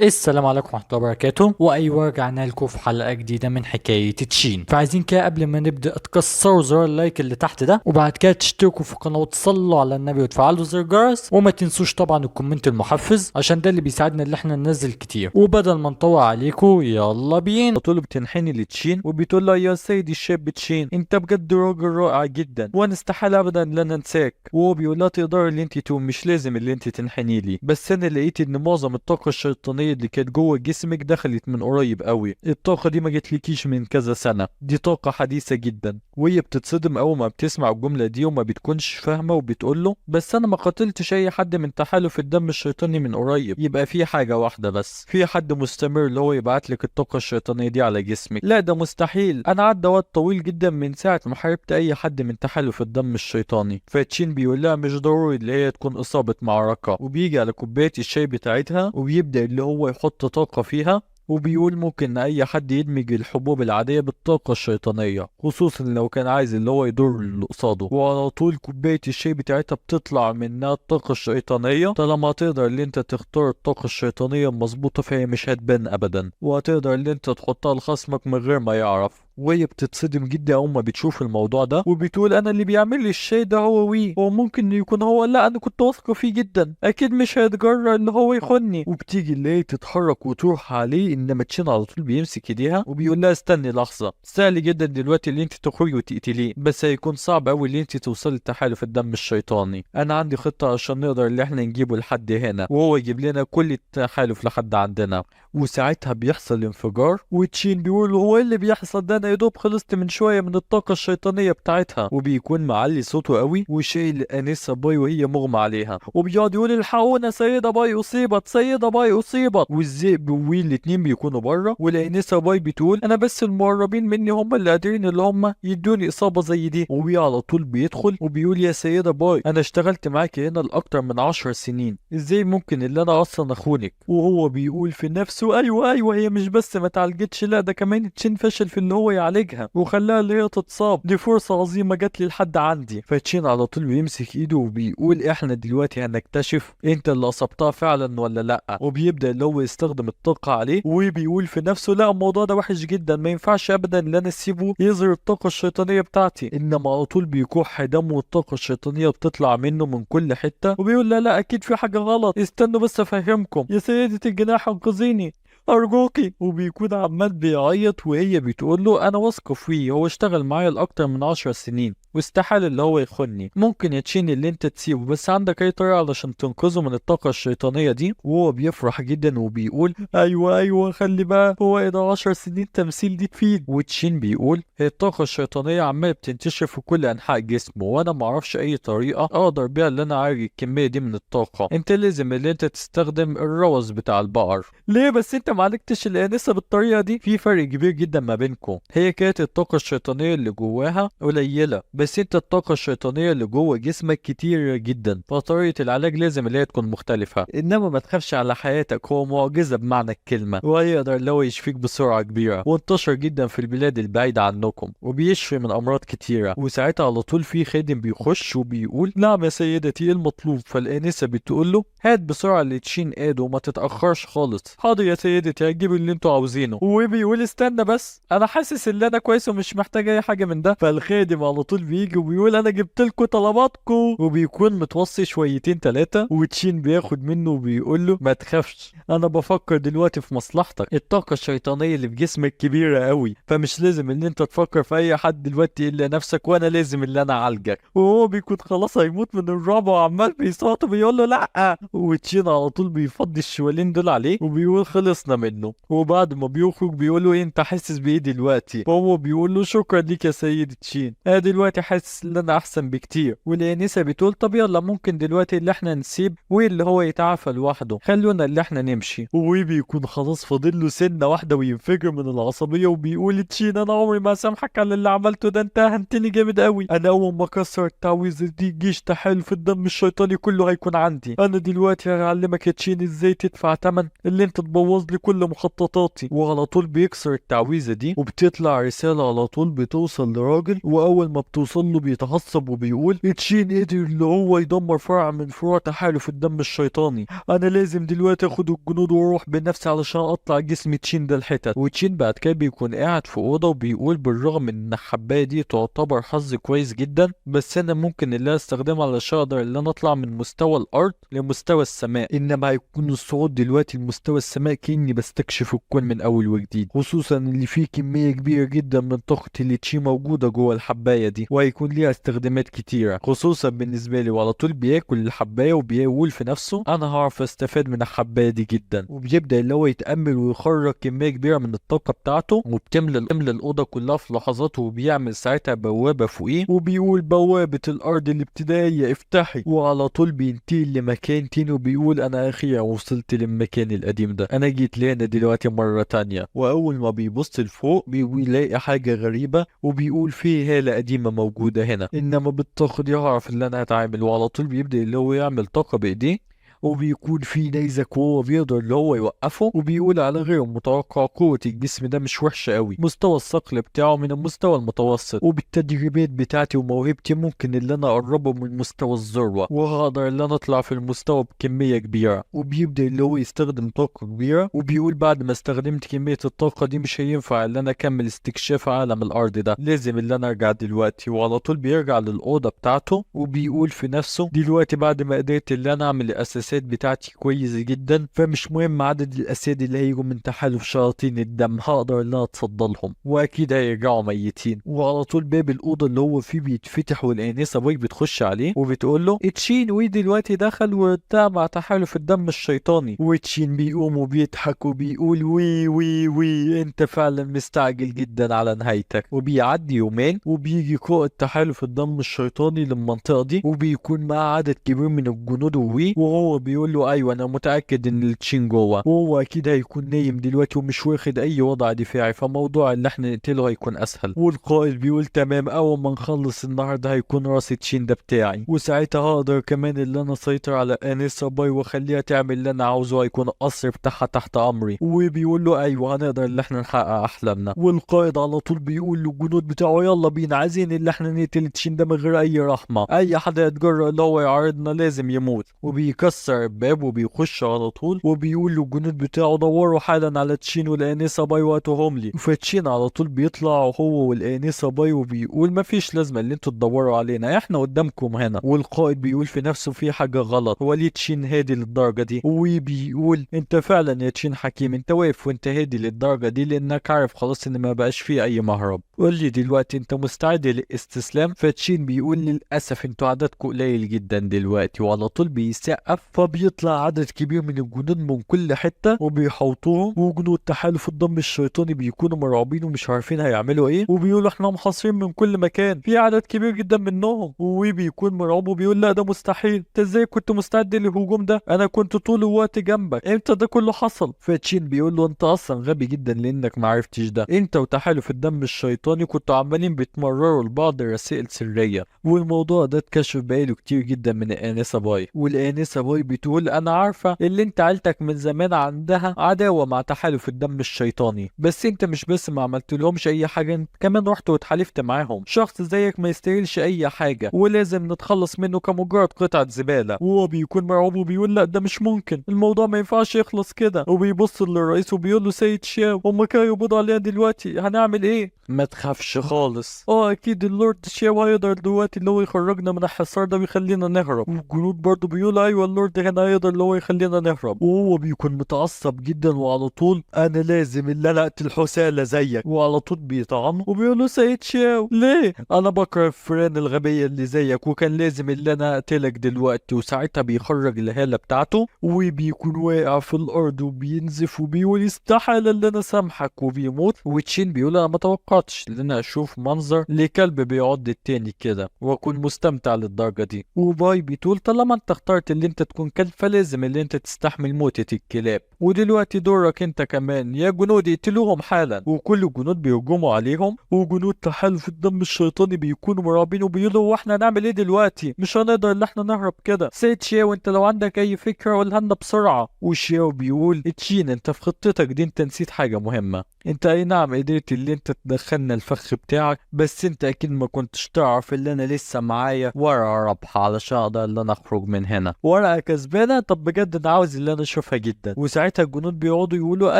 السلام عليكم ورحمة الله وبركاته. وأيوة رجعنا لكم في حلقة جديدة من حكاية تشين. فعايزين كده قبل ما نبدأ تكسروا زر اللايك اللي تحت ده، وبعد كده تشتركوا في القناة وتصلوا على النبي وتفعلوا زر الجرس، وما تنسوش طبعا الكومنت المحفز عشان ده اللي بيساعدنا ان احنا ننزل كتير. وبدل ما نطول عليكم يلا بينا. طول بتنحني لتشين وبتقول له يا سيدي الشاب تشين، انت بجد راجل رائع جدا وانا استحالة ابدا لن انساك. وهو بيقول لها تقدر اللي انت تقوم، مش لازم اللي انت تنحني لي، بس انا لقيت ان معظم الطاقة الشيطانية اللي كانت جوه جسمك دخلت من قريب قوي. الطاقة دي ما جتلكيش من كذا سنة، دي طاقة حديثة جدا. وهي بتتصدم اول ما بتسمع الجملة دي وما بتكونش فاهمة، وبتقول له بس انا ما قتلتش اي حد من تحالف الدم الشيطاني من قريب. يبقى في حاجة واحدة بس، في حد مستمر اللي هو يبعت لك الطاقة الشيطانية دي على جسمك. لا ده مستحيل، انا عدى وقت طويل جدا من ساعة ما حاربت اي حد من تحالف الدم الشيطاني. فتشين بيقول لها مش ضروري اللي هي تكون اصابة معركة، وبيجي على كوباية الشاي بتاعتها وبيبدأ اللي هو يحط طاقة فيها، وبيقول ممكن اي حد يدمج الحبوب العادية بالطاقة الشيطانية، خصوصا لو كان عايز اللي هو يضر اللي قصاده. وعلى طول كوباية الشاي بتاعتها بتطلع منها الطاقة الشيطانية. طالما تقدر اللي انت تختار الطاقة الشيطانية المظبوطة فهي مش هتبان ابدا، وهتقدر اللي انت تحطها لخصمك من غير ما يعرف. وهي بتتصدم جدا اول ما بتشوف الموضوع ده، وبتقول انا اللي بيعمل لي الشاي ده هو هو ممكن يكون هو، لا انا كنت واثقه فيه جدا، اكيد مش هيتجرأ اللي هو يخوني. وبتيجي اللي هي تتحرك وتروح عليه، انما تشين على طول بيمسك ايديها وبيقول لها استني لحظه، سهل جدا دلوقتي اللي انت تخرجي وتقتليه، بس هيكون صعب قوي اللي انت توصلي لتحالف الدم الشيطاني. انا عندي خطه عشان نقدر اللي احنا نجيبه لحد هنا، وهو يجيب لنا كل التحالف لحد عندنا. وساعتها بيحصل انفجار، وتشين بيقول هو ايه اللي بيحصل ده، انا يا دوب خلصت من شويه من الطاقه الشيطانيه بتاعتها. وبيكون معلي صوته قوي وشايل انسه باي وهي مغمى عليها، وبيقعد يقول الحقونا سيده باي اصيبت، سيده باي اصيبت. والذئب وويل الاتنين بيكونوا بره، والانسه باي بتقول انا بس المقربين مني هم اللي قادرين اللي هم يدوني اصابه زي دي. وبي على طول بيدخل وبيقول يا سيده باي انا اشتغلت معاكي هنا لاكتر من 10 سنين، ازاي ممكن اللي انا اصلا اخونك؟ وهو بيقول في نفسه ايوه هي مش بس ما اتعالجتش، لا ده كمان تشين فشل في ان هو يعالجها وخلاها اللي هي تتصاب، دي فرصه عظيمه جات لي لحد عندي. فتشين على طول بيمسك ايده وبيقول احنا دلوقتي هنكتشف انت اللي اصبتها فعلا ولا لا. وبيبدا اللي هو يستخدم الطاقه عليه، وبيقول في نفسه لا الموضوع ده وحش جدا، ما ينفعش ابدا ان انا اسيبه يظهر الطاقه الشيطانيه بتاعتي. انما على طول بيكح دمه والطاقه الشيطانيه بتطلع منه من كل حته، وبيقول لا اكيد في حاجه غلط، استنوا بس افهمكم يا سيدة الجناح انقذيني أرجوكي. وبيكون عمال بيعيط، وهي بتقول له أنا واثقة فيه، هو اشتغل معايا لأكتر من 10 سنين واستحال اللي هو يخوني، ممكن يا تشين اللي انت تسيبه، بس عندك أي طريقة علشان تنقذه من الطاقة الشيطانية دي؟ وهو بيفرح جدا وبيقول أيوة خلي بقى، هو إيه ده 10 سنين تمثيل دي تفيد. وتشين بيقول هي الطاقة الشيطانية عمالة بتنتشر في كل أنحاء جسمه، وأنا معرفش أي طريقة أقدر بيها اللي أنا أعالج الكمية دي من الطاقة، انت لازم اللي انت تستخدم الروث بتاع البقر. ليه بس انت معالجتش الانسه بالطريقه دي؟ في فرق كبير جدا ما بينكم، هي كانت الطاقه الشيطانيه اللي جواها قليله، بس انت الطاقه الشيطانيه اللي جوه جسمك كتير جدا، فطريقه العلاج لازم اللي هي تكون مختلفه. انما ما تخافش على حياتك، هو معجزه بمعنى الكلمه، وهيقدر اللي هو يشفيك بسرعه كبيره، وانتشر جدا في البلاد البعيده عنكم، وبيشفي من امراض كتيره. وساعتها على طول في خادم بيخش وبيقول نعم يا سيدتي ايه المطلوب؟ فالانسه بتقول له هات بسرعه اللي تشين قاده وما تتاخرش خالص. حاضر يا سيدتي هتجيب اللي انتوا عاوزينه. وبيقول استنى بس انا حاسس ان انا كويس ومش محتاج اي حاجه من ده. فالخادم على طول بيجي وبيقول انا جبت لكم طلباتكم، وبيكون متوصي شويتين تلاتة. وتشين بياخد منه وبيقول له ما تخافش، انا بفكر دلوقتي في مصلحتك، الطاقه الشيطانيه اللي في جسمك كبيره قوي، فمش لازم ان انت تفكر في اي حد دلوقتي الا نفسك، وانا لازم اللي انا اعالجك. وهو بيكون خلاص هيموت من الرعب وعمال بيصوت وبيقول له لا. وتشين على طول بيفضي الشوالين دول عليه وبيقول خلصنا منه. وبعد ما بيخرج بيقول له إيه انت حاسس بايه دلوقتي؟ فهو بيقول له شكرا ليك يا سيد تشين، انا دلوقتي حاسس ان انا احسن بكتير. والانسه بتقول طب يلا ممكن دلوقتي اللي احنا نسيب واللي هو يتعافى لوحده، خلونا اللي احنا نمشي. وبيكون خلاص فاضل له سنه واحده وينفجر من العصبيه، وبيقول تشين انا عمري ما سامحك على اللي عملته ده، انت هنتني جامد قوي، انا اول ما اكسر التعويذه دي جيش تحالف الدم الشيطاني كله هيكون عندي، انا دلوقتي هعلمك يا تشين ازاي تدفع تمن اللي انت تبوظ لي كل مخططاتي. وعلى طول بيكسر التعويذه دي، وبتطلع رساله على طول بتوصل لراجل، واول ما بتوصل بتوصل له بيتعصب وبيقول تشين قدر اللي هو يدمر فرع من فروع تحالف الدم الشيطاني، انا لازم دلوقتي اخد الجنود واروح بنفسي علشان اقطع جسم تشين ده الحتت. وتشين بعد كده بيكون قاعد في اوضه وبيقول بالرغم ان الحبايه دي تعتبر حظ كويس جدا، بس انا ممكن اللي استخدمها علشان اقدر اللي انا اطلع من مستوى الارض لمستوى السماء، انما هيكون الصعود دلوقتي لمستوى السماء كاني بستكشف الكون من اول وجديد، خصوصا اللي فيه كميه كبيره جدا من طاقه اللي تشي موجوده جوه الحبايه دي، وهيكون ليها استخدامات كتيره خصوصا بالنسبه لي. وعلى طول بياكل الحبايه وبيقول في نفسه انا هعرف استفاد من الحبايه دي جدا، وبيبدا اللي هو يتامل ويخرج كميه كبيره من الطاقه بتاعته وبتملى الاوضه كلها في لحظات، وبيعمل ساعتها بوابه فوقيه وبيقول بوابه الارض الابتدائيه افتحي، وعلى طول بينتقل لمكان تاني وبيقول انا اخيرا وصلت للمكان القديم ده، انا جيت لهنا دلوقتي مره تانية. واول ما بيبص لفوق بيلاقي حاجه غريبه وبيقول في هاله قديمه موجوده هنا، انما بالطاقه دي هعرف اللي انا هتعامل. وعلى طول بيبدا اللي هو يعمل طاقه بايديه وبيكون في نيزك وهو بيقدر اللي هو يوقفه، وبيقول على غير متوقع قوة الجسم ده مش وحشة قوي، مستوى الصقل بتاعه من المستوى المتوسط، وبالتدريبات بتاعتي وموهبتي ممكن اللي انا اقربه من مستوى الذروة، وهقدر اللي انا اطلع في المستوى بكمية كبيرة. وبيبدأ اللي هو يستخدم طاقة كبيرة، وبيقول بعد ما استخدمت كمية الطاقة دي مش هينفع اللي انا اكمل استكشاف عالم الارض ده، لازم اللي انا ارجع دلوقتي. وعلى طول بيرجع للأوضة بتاعته وبيقول في نفسه دلوقتي بعد ما قدرت اللي انا اعمل الاساسات بتاعتي كويسة جدا، فمش مهم عدد الاساد اللي هيجوا من تحالف شياطين الدم، هقدر ان انا اتصدى لهم واكيد هيرجعوا ميتين. وعلى طول باب الاوضه اللي هو فيه بيتفتح والانسه باي بتخش عليه وبتقول له تشين وي دلوقتي دخل وبتاع مع تحالف الدم الشيطاني، وتشين بيقوم وبيضحك وبيقول وي وي وي انت فعلا مستعجل جدا على نهايتك. وبيعدي يومين وبيجي قائد تحالف الدم الشيطاني للمنطقه دي وبيكون معاه عدد كبير من الجنود وهو بيقول له ايوه انا متاكد ان التشين جوه، وهو اكيد هيكون نايم دلوقتي ومش واخد اي وضع دفاعي، فموضوع ان احنا نقتله هيكون اسهل. والقائد بيقول تمام اول ما نخلص النهارده هيكون راس تشين ده بتاعي، وساعتها هقدر كمان اللي انا اسيطر على انيسا باي واخليها تعمل اللي انا عاوزه، هيكون القصر بتاعها تحت امري. وبيقول له ايوه هنقدر اللي احنا نحقق احلامنا. والقائد على طول بيقول للجنود بتاعه يلا بينا عايزين اللي احنا نقتل تشين ده من غير اي رحمه، اي حد يتجرأ اللي هو يعارضنا لازم يموت. وبيكسر الباب وبيخش على طول وبيقول للجنود بتاعه دوروا حالا على تشين والانسه باي وقتهم لي. فتشين على طول بيطلع هو والانسه باي وبيقول مفيش لازمه اللي انتوا تدوروا علينا احنا قدامكم هنا. والقائد بيقول في نفسه في حاجه غلط، هو ليه تشين هادي للدرجه دي؟ وبيقول انت فعلا يا تشين حكيم، انت واقف وانت هادي للدرجه دي لانك عارف خلاص ان ما بقاش فيه اي مهرب. قول لي دلوقتي انت مستعد للاستسلام؟ فتشين بيقول للاسف انتوا عددكم قليل جدا دلوقتي، وعلى طول بيسقف فبيطلع عدد كبير من الجنود من كل حته وبيحوطوهم، وجنود تحالف الدم الشيطاني بيكونوا مرعوبين ومش عارفين هيعملوا ايه، وبيقولوا احنا محاصرين من كل مكان في عدد كبير جدا منهم. وبيكون مرعوب وبيقول لا ده مستحيل، انت ازاي كنت مستعد للهجوم ده؟ انا كنت طول الوقت جنبك، امتى ده كله حصل؟ فتشين بيقول له انت اصلا غبي جدا لانك ما عرفتش ده، انت وتحالف الدم الشيطاني كنتوا عمالين بتمرروا لبعض رسائل سريه، والموضوع ده اتكشف بقاله كتير جدا من الانسه باي. والانسه باي بتقول انا عارفه اللي انت عيلتك من زمان عندها عداوه مع تحالف الدم الشيطاني، بس انت مش بس ما عملتلهمش اي حاجه، انت كمان رحت واتحالفت معاهم، شخص زيك ما يستاهلش اي حاجه ولازم نتخلص منه كمجرد قطعه زباله. وهو بيكون مرعوب وبيقول لا ده مش ممكن، الموضوع ما ينفعش يخلص كده. وبيبص للرئيس وبيقول له سيد شاو هما كانوا يقبضوا علينا دلوقتي هنعمل ايه؟ ما تخافش خالص، اكيد اللورد شاو هيقدر دلوقتي اللي هو يخرجنا من الحصار ده ويخلينا نهرب. والجنود برضه بيقولوا ايوه اللورد هنا هيقدر اللي هو يخلينا نهرب. وهو بيكون متعصب جدا وعلى طول انا لازم اللي انا اقتل حسالة زيك، وعلى طول بيطعنه وبيقولوا سيد شاو ليه؟ انا بكره الفئران الغبية اللي زيك وكان لازم اللي انا اقتلك دلوقتي. وساعتها بيخرج الهالة بتاعته وبيكون واقع في الارض وبينزف وبيقول استحالة اللي انا سامحك وبيموت. وتشين بيقول انا ما توقعتش ان انا اشوف منظر لكلب بيعض التاني كده واكون مستمتع للدرجة دي. وباي بتقول طالما انت اخترت اللي انت تكون كلب فلازم اللي انت تستحمل موتة الكلاب، ودلوقتي دورك انت كمان يا جنود اقتلوهم حالا. وكل الجنود بيهجموا عليهم، وجنود تحالف الدم الشيطاني بيكونوا مرعوبين وبيقولوا هو احنا هنعمل ايه دلوقتي؟ مش هنقدر ان احنا نهرب كده. سيد شياو انت لو عندك اي فكرة قولها لنا بسرعة. وشياو بيقول تشين انت في خطتك دي انت نسيت حاجة مهمة، انت اي نعم قدرت اللي انت تدخلنا الفخ بتاعك، بس انت اكيد ما كنتش تعرف اللي انا لسه معايا ورقة رابحة علشان اقدر اللي انا اخرج من هنا. ورقة كسبانة؟ طب بجد انا عاوز اللي انا اشوفها جدا. وساعتها الجنود بيقعدوا يقولوا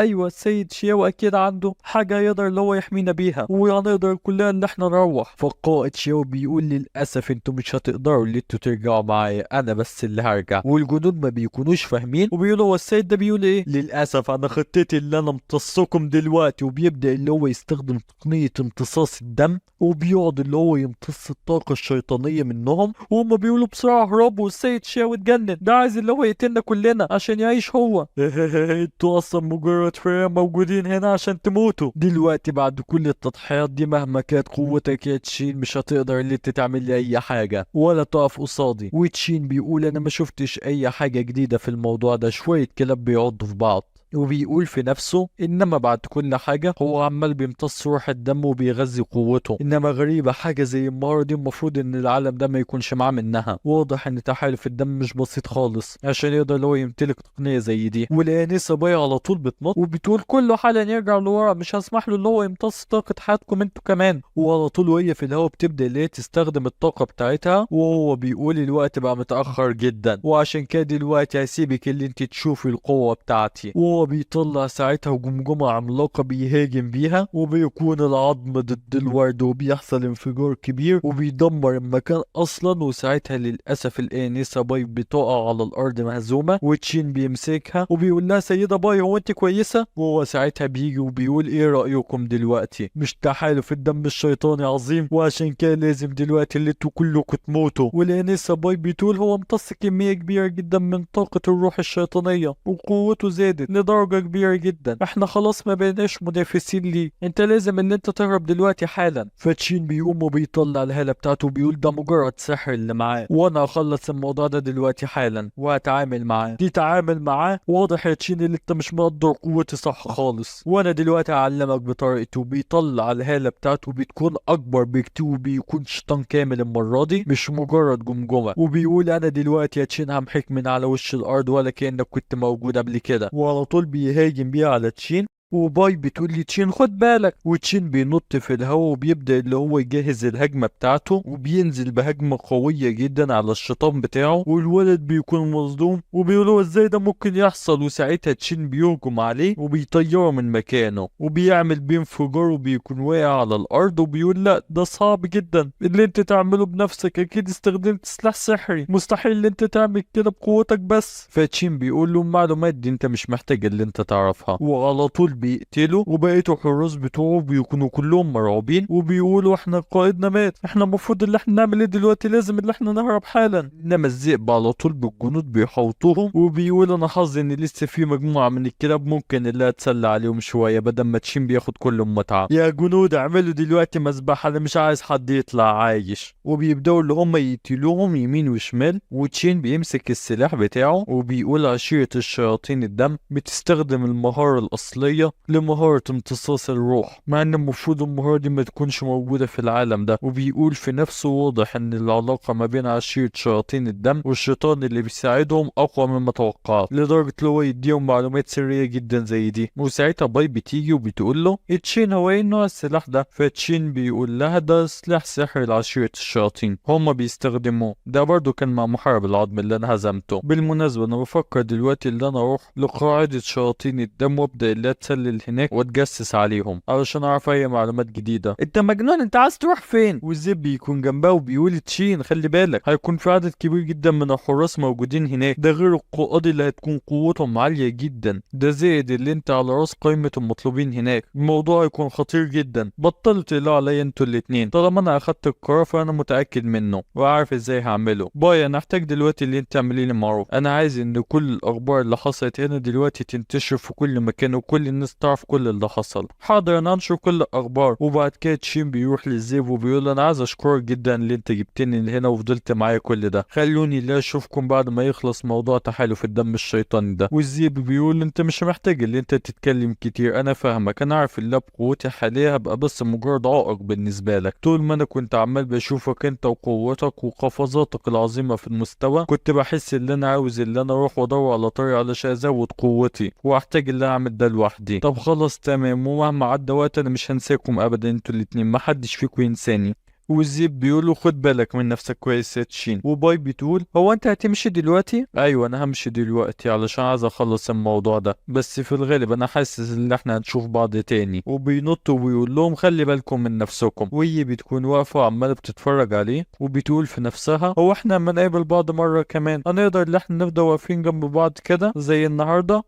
ايوه السيد شياو اكيد عنده حاجة يقدر اللي هو يحمينا بيها وهنقدر كلنا ان احنا نروح. فالقائد شياو بيقول للاسف انتوا مش هتقدروا اللي انتوا ترجعوا معايا، انا بس اللي هرجع. والجنود ما بيكونوش فاهمين وبيقولوا هو السيد ده بيقول ايه. للاسف انا خطتي اللي انا امتصكم دلوقتي. وبيبدا اللي هو يستخدم تقنيه امتصاص الدم وبيقعد اللي هو يمتص الطاقه الشيطانيه منهم. وهم بيقولوا بسرعه اهربوا، والسيد شاو اتجنن، ده عايز اللي هو يقتلنا كلنا عشان يعيش هو. انتوا اصلا مجرد فئة موجودين هنا عشان تموتوا. دلوقتي بعد كل التضحيات دي مهما كانت قوتك يا تشين مش هتقدر اللي انت تعمل لي اي حاجه ولا تقف قصادي. وتشين بيقول انا ما شفتش اي حاجه جديده في الموضوع ده، شويه كلاب بيعضوا في بعض. وبيقول في نفسه انما بعد كل حاجة هو عمال بيمتص روح الدم وبيغذي قوته. انما غريبة حاجة زي المهارة دي المفروض ان العالم ده ما يكونش معاه منها. واضح ان تحالف الدم مش بسيط خالص عشان يقدر اللي هو يمتلك تقنية زي دي. والانسة باي على طول بتنط وبتقول كله حالا يرجع لورا، مش هسمح له اللي هو يمتص طاقة حياتكم انتوا كمان. وعلى طول وهي في الهواء بتبدأ اللي هي تستخدم الطاقة بتاعتها. وهو بيقول الوقت بقى متأخر جدا وعشان كده دلوقتي هسيبك اللي انت تشوفي القوة بتاعتي. وهو بيطلع ساعتها جمجمة عملاقة بيهاجم بيها وبيكون العظم ضد الورد وبيحصل انفجار كبير وبيدمر المكان اصلا. وساعتها للاسف الانسة باي بتقع على الارض مهزومة وتشين بيمسكها وبيقول لها سيدة باي هو انت كويسة؟ وهو ساعتها بيجي وبيقول ايه رأيكم دلوقتي؟ مش تحالف الدم الشيطاني عظيم وعشان كده لازم دلوقتي اللي انتوا كلكم تموتوا. والانسة باي بتقول هو امتص كمية كبيرة جدا من طاقة الروح الشيطانية وقوته زادت لدرجة كبيرة جدا، احنا خلاص ما بقيناش منافسين ليه، انت لازم ان انت تهرب دلوقتي حالا. فتشين بيقوم وبيطلع الهالة بتاعته وبيقول ده مجرد سحر اللي معاه وانا هخلص الموضوع ده دلوقتي حالا وهتعامل معاه. تتعامل معاه؟ واضح يا تشين اللي انت مش مقدر قوتي صح خالص، وانا دلوقتي هعلمك بطريقته. بيطلع الهالة بتاعته بتكون اكبر بكتير وبيكون شيطان كامل المرة دي مش مجرد جمجمة. وبيقول انا دلوقتي يا تشين همحيك من على وش الارض ولا كأنك كنت موجود قبل كده. وعلى طول بيهاجم بيها على تشين. وباي بتقول لي تشين خد بالك. وتشين بينط في الهواء وبيبدأ اللي هو يجهز الهجمة بتاعته وبينزل بهجمة قوية جدا على الشيطان بتاعه. والولد بيكون مصدوم وبيقولوا ازاي ده ممكن يحصل. وساعتها تشين بيهجم عليه وبيطيره من مكانه وبيعمل بيه انفجار وبيكون واقع على الارض. وبيقول لا ده صعب جدا اللي انت تعمله بنفسك، اكيد استخدمت سلاح سحري، مستحيل اللي انت تعمل كده بقوتك بس. فتشين بيقول له المعلومات دي انت مش محتاج اللي انت تعرفها. وعلى طول بيقتلوا وبقية الحراس بتوعه بيكونوا كلهم مرعوبين وبيقولوا احنا قائدنا مات، احنا المفروض اللي احنا نعمل ايه دلوقتي، لازم اللي احنا نهرب حالا. انما الذئب على طول بالجنود بيحوطوهم وبيقول انا حظي ان لسه في مجموعة من الكلاب ممكن اللي اتسلى عليهم شوية بدل ما تشين بياخد كل متعة. يا جنود اعملوا دلوقتي مذبحة، انا مش عايز حد يطلع عايش. وبيبدأوا اللي هم يقتلوهم يمين وشمال. وتشين بيمسك السلاح بتاعه وبيقول عشيرة الشياطين الدم بتستخدم المهارة الأصلية لمهارة امتصاص الروح، مع ان المفروض المهارة دي ما تكونش موجودة في العالم ده. وبيقول في نفسه واضح ان العلاقة ما بين عشيرة شياطين الدم والشيطان اللي بيساعدهم اقوى مما توقعت، لدرجة لو هو يديهم معلومات سرية جدا زي دي. وساعتها باي بتيجي وبتقول له تشين هو ايه نوع السلاح ده؟ فتشين بيقول لها ده سلاح سحري لعشيرة الشياطين هما بيستخدموه، ده برضو كان مع محارب العظم اللي انا هزمته. بالمناسبة انا بفكر دلوقتي ان انا اروح لقاعدة شياطين الدم وابدأ اللي اتسلل هناك واتجسس عليهم علشان اعرف اي معلومات جديدة. انت مجنون، انت عايز تروح فين؟ والزب بيكون جنبها وبيقول تشين خلي بالك هيكون في عدد كبير جدا من الحراس موجودين هناك، ده غير القائد اللي هتكون قوتهم عالية جدا، ده زائد اللي انت على راس قائمة المطلوبين هناك، الموضوع هيكون خطير جدا. بطلوا تقلقوا عليا انتوا الاتنين، طالما انا اخدت القرار فانا متأكد منه وعارف ازاي هعمله. باي انا احتاج دلوقتي اللي انت تعملي لي معروف، انا عايز ان كل الاخبار اللي حصلت هنا دلوقتي تنتشر في كل مكان وكل الناس تعرف كل اللي حصل. حاضر انا انشر كل الاخبار. وبعد كده تشين بيروح للزيب وبيقول انا عايز اشكرك جدا اللي انت جبتني هنا وفضلت معايا كل ده، خلوني لا اشوفكم بعد ما يخلص موضوع تحالف الدم الشيطاني ده. والزيب بيقول انت مش محتاج اللي انت تتكلم كتير، انا فاهمك، انا عارف اللي بقوتي حاليا هبقى بس مجرد عائق بالنسبه لك، طول ما انا كنت عمال بشوفك انت وقوتك وقفزاتك العظيمه في المستوى كنت بحس ان انا عاوز اللي انا اروح وادور على طريقه علشان ازود قوتي واحتاج اللي اعمل ده لوحدي. لي. طب خلص تمام، ومهما عدى وقت انا مش هنساكم ابدا انتوا الاتنين، ما حدش فيكم ينساني. والزيب بيقوله خد بالك من نفسك كويس يا تشين. وباي بتقول هو انت هتمشي دلوقتي؟ ايوه انا همشي دلوقتي علشان عايز اخلص الموضوع ده، بس في الغالب انا حاسس ان احنا هنشوف بعض تاني. وبينط وبيقول لهم خلي بالكم من نفسكم. وهي بتكون واقفه وعماله بتتفرج عليه وبتقول في نفسها هو احنا اما نقابل بعض مره كمان هنقدر ان احنا نفضل واقفين جنب بعض كده زي النهارده؟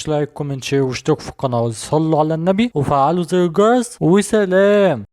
لايك كومنت شير واشتركوا في القناة وصلوا على النبي وفعلوا زر الجرس وسلام.